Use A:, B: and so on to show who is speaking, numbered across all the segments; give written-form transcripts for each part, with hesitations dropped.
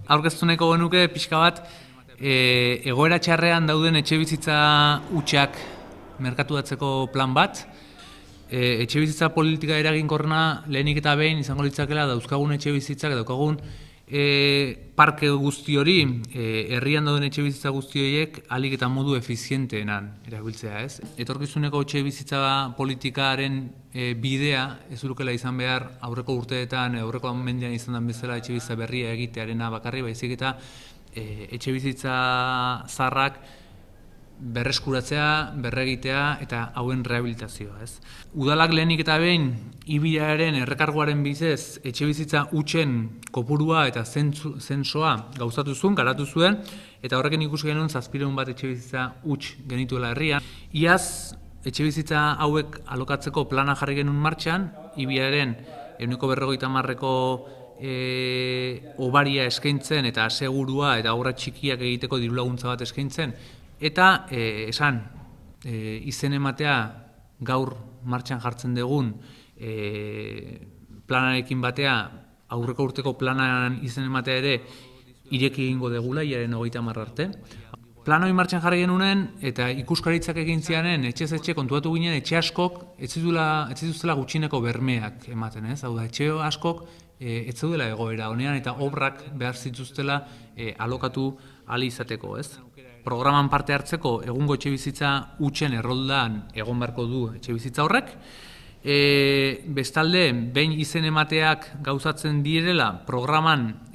A: Aurkeztu nahiko genuke pixka bat egoera txarrean dauden etxebizitza hutsak merkaturatzeko plan bat. Etxebizitza politika eraginkorrena lehenik eta behin izango litzakela dauzkagun etxebizitzak, daukagun parke guzti hori, herrian dauden etxebizitza guzti horiek ahalik eta modu efizienteenan erabiltzea, ez? Etorkizuneko etxebizitza politikaren bidea ez lukela izan behar aurreko urteetan, aurreko mendean izan den bezala etxebizitza berria egitearena bakarri, baizik eta etxebizitza zaharrak berreskuratzea, berregitea eta hauen rehabilitazioa, ez? Udalak lehenik eta behin ibilaren errekarguaren bidez etxebizitza hutsen kopurua eta zensoa gauzatu zuen, garatu zuen, eta horrekin ikusi genuen 700 bat etxebizitza huts genituela herrian. Iaz etxebizitza hauek alokatzeko plana jarri genuen martxan, ibilaren 150%ko obaria eskaintzen eta asegurua eta obra txikiak egiteko dirulaguntza bat eskaintzen. Eta esan, izen ematea gaur martxan jartzen dugun planarekin batea, aurreko urteko planan izen ematea ere ireki egingo degula, hilaren 30 arte. Plan hori martxan jarri genunen eta ikuskaritzak egin zianen etxez etxe kontuatu ginen etxe askok ez zituztela gutxineko bermeak ematen, ez? Hau da, etxe askok ez zeudela egoera honean eta obrak behar zituztela alokatu ahal izateko, ez? Programan parte hartzeko egungo etxebizitza hutsen erroldan egon beharko du etxebizitza horrek. Bestalde, behin izen emateak gauzatzen direla, programan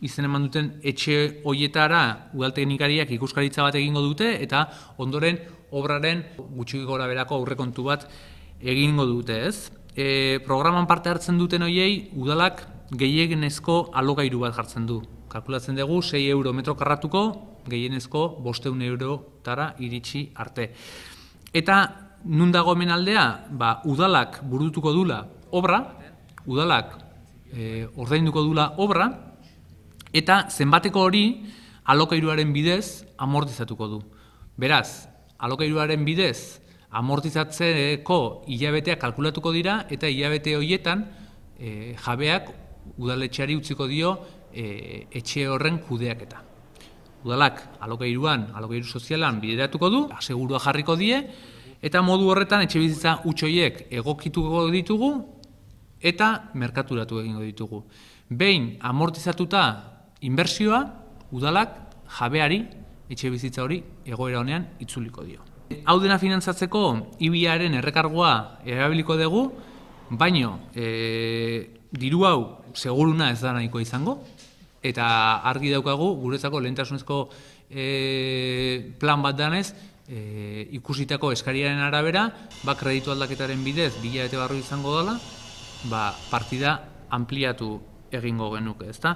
A: izen eman duten etxe hoietara udalteknikariak ikuskaritza bat egingo dute eta ondoren obraren gutxi gorabeherako aurrekontu bat egingo dute, ez? Programan parte hartzen duten horiei udalak gehienezko alokairu bat jartzen du. Kalkulatzen dugu 6 euro metro karratuko, gehienezko 500 eurotara iritsi arte. Eta nun dago hemen aldea? Udalak burutuko dula obra, udalak ordainduko dula obra, eta zenbateko hori alokairuaren bidez amortizatuko du. Beraz, alokairuaren bidez amortizatzeko hilabeteak kalkulatuko dira eta hilabete horietan jabeak udaletxeari utziko dio etxe horren kudeaketa. Udalak alokairu sozialan bideratuko du, asegurua jarriko die, eta modu horretan etxebizitza huts horiek egokituko ditugu eta merkaturatu egingo ditugu. Behin amortizatuta inbertsioa, udalak jabeari etxebizitza hori egoera honean itzuliko dio. Hau dena finantzatzeko IBIaren errekargoa erabiliko dugu, baino diru hau seguruna ez da nahiko izango, eta argi daukagu guretzako lehentasunezko plan bat danez, ikusitako eskariaren arabera, kreditu aldaketaren bidez 1000 hilabete barru izango dela, partida ampliatu egingo genuke, ezta?